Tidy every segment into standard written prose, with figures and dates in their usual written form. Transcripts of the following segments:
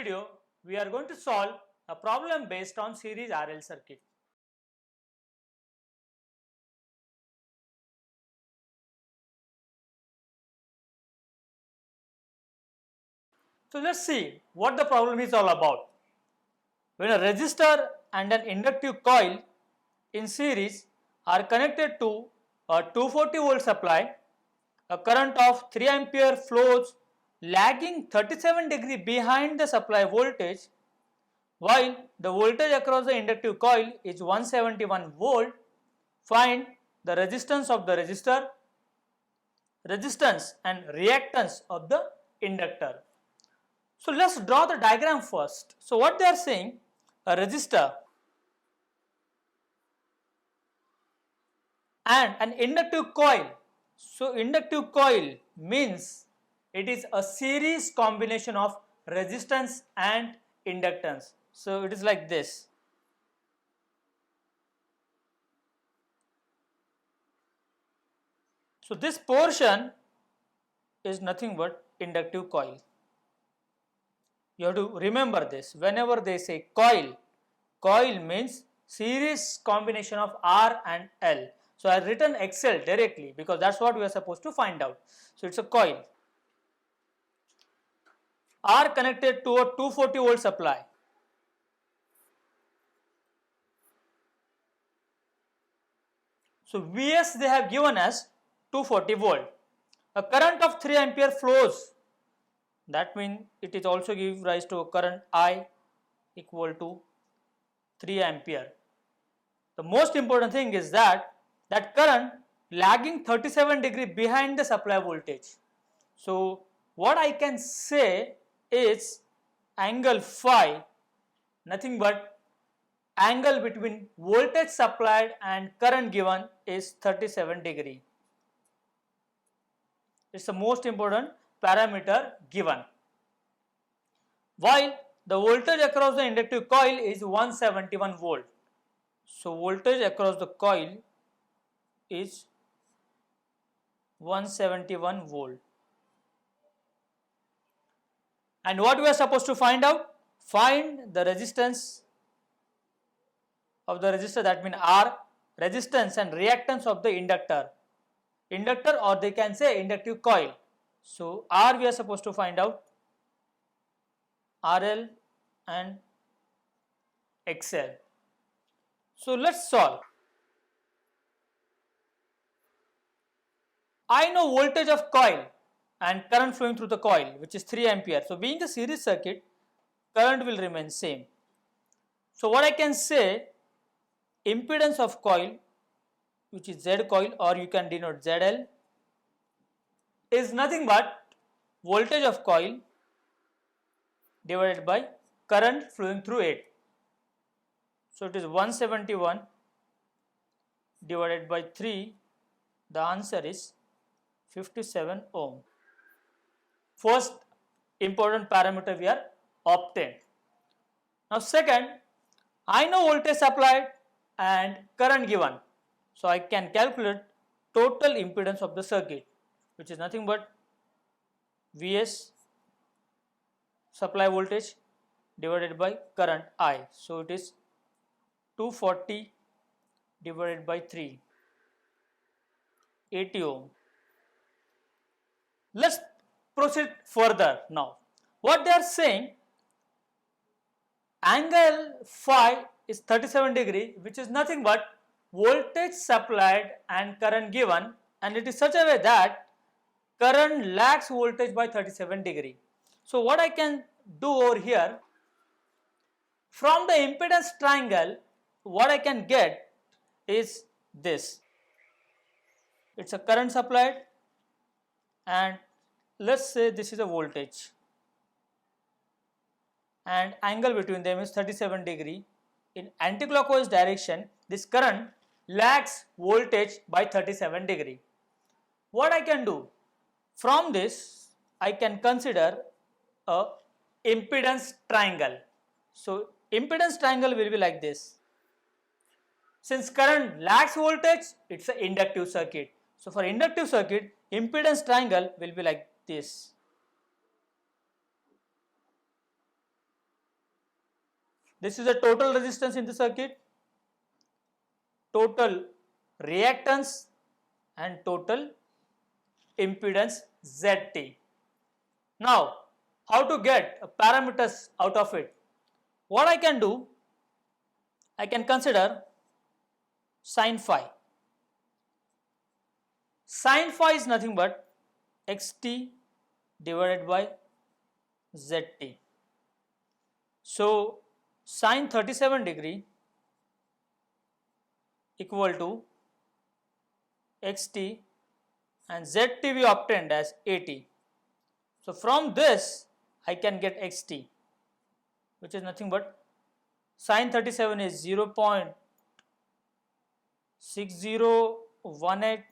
video, we are going to solve a problem based on series RL circuit. So let's see what the problem is all about. When a resistor and an inductive coil in series are connected to a 240 volt supply, a current of 3 ampere flows lagging 37 degree behind the supply voltage, while the voltage across the inductive coil is 171 volt. Find the resistance of the resistor, resistance and reactance of the inductor. So let's draw the diagram first. So what they are saying, a resistor and an inductive coil. So inductive coil means it is a series combination of resistance and inductance. So it is like this. So this portion is nothing but inductive coil. You have to remember this. Whenever they say coil, coil means series combination of R and L. So I have written XL directly because that's what we are supposed to find out. So it's a coil. R connected to a 240 volt supply. So Vs they have given us 240 volt. A current of 3 ampere flows. That means it is also give rise to a current I equal to 3 ampere. The most important thing is that current lagging 37 degree behind the supply voltage. So what I can say is angle phi, nothing but angle between voltage supplied and current given is 37 degree. It's the most important parameter given. While the voltage across the inductive coil is 171 volt. So voltage across the coil is 171 volt. And what we are supposed to find out? Find the resistance of the resistor, that means R, resistance and reactance of the inductor. Inductor, or they can say inductive coil. So R we are supposed to find out, RL and XL. So let's solve. I know voltage of coil and current flowing through the coil, which is 3 ampere. So being a series circuit, current will remain same. So what I can say, impedance of coil, which is Z coil, or you can denote ZL, is nothing but voltage of coil divided by current flowing through it. So it is 171 divided by 3, the answer is 57 ohm. First important parameter we are obtained. Now second, I know voltage supplied and current given. So I can calculate total impedance of the circuit, which is nothing but Vs supply voltage divided by current I. So it is 240 divided by 3, 80 ohm. Let's proceed further now. What they are saying, angle phi is 37 degree, which is nothing but voltage supplied and current given, and it is such a way that current lags voltage by 37 degree. So what I can do over here, from the impedance triangle, what I can get is this. It's a current supplied and let's say this is a voltage, and angle between them is 37 degree. In anticlockwise direction, this current lags voltage by 37 degree. What I can do? From this, I can consider a impedance triangle. So impedance triangle will be like this. Since current lags voltage, it's an inductive circuit. So for inductive circuit, impedance triangle will be like this. This is the total resistance in the circuit, total reactance and total impedance ZT. Now, how to get parameters out of it? What I can do, I can consider sin phi. Sin phi is nothing but xt divided by zt. So, sin 37 degree equal to xt and zt we obtained as 80. So, from this I can get xt, which is nothing but sin 37 is 0.6018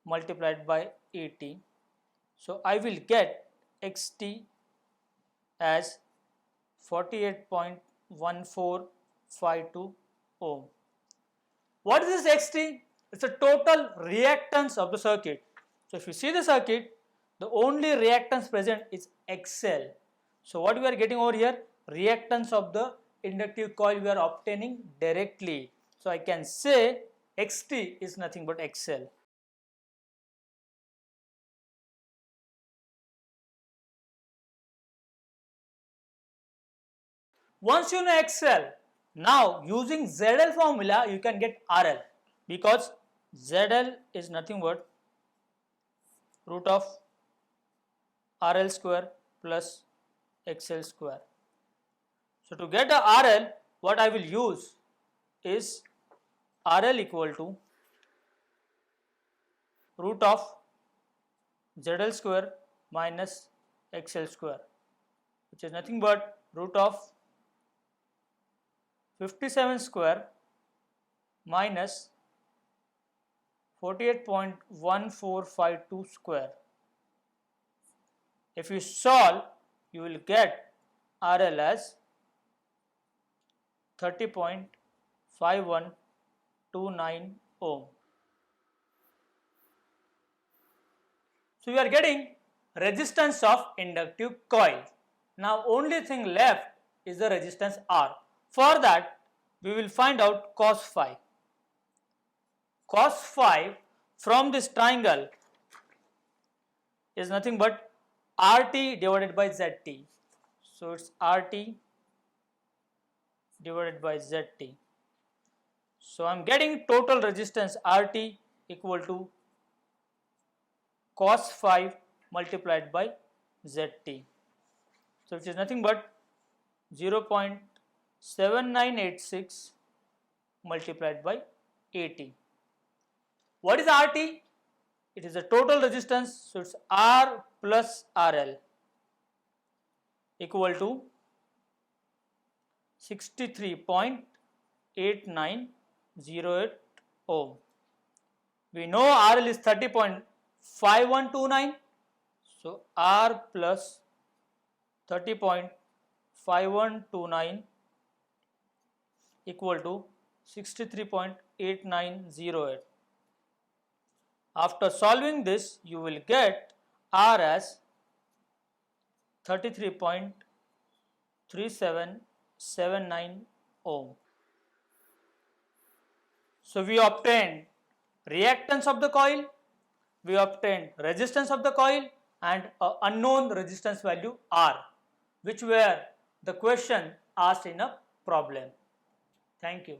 multiplied by 80. So, I will get xt as 48.1452 ohm. What is this xt? It's a total reactance of the circuit. So, if you see the circuit, the only reactance present is XL. So, what we are getting over here? Reactance of the inductive coil we are obtaining directly. So, I can say xt is nothing but XL. Once you know XL, now using ZL formula you can get RL, because ZL is nothing but root of RL square plus XL square. So, to get the RL, what I will use is RL equal to root of ZL square minus XL square, which is nothing but root of 57 square minus 48.1452 square. If you solve, you will get RL as 30.5129 ohm. So, we are getting resistance of inductive coil. Now, only thing left is the resistance R. For that, we will find out cos phi. Cos phi from this triangle is nothing but RT divided by ZT. So, it's RT divided by ZT. So, I am getting total resistance RT equal to cos phi multiplied by ZT. So, which is nothing but 0.7986 multiplied by 80. What is RT? It is the total resistance, so it's R plus RL equal to 63.8908 ohm. We know RL is 30.5129, so R plus 30.5129 equal to 63.8908. After solving this, you will get R as 33.3779 ohm. So, we obtained reactance of the coil, we obtained resistance of the coil and an unknown resistance value R, which were the question asked in a problem. Thank you.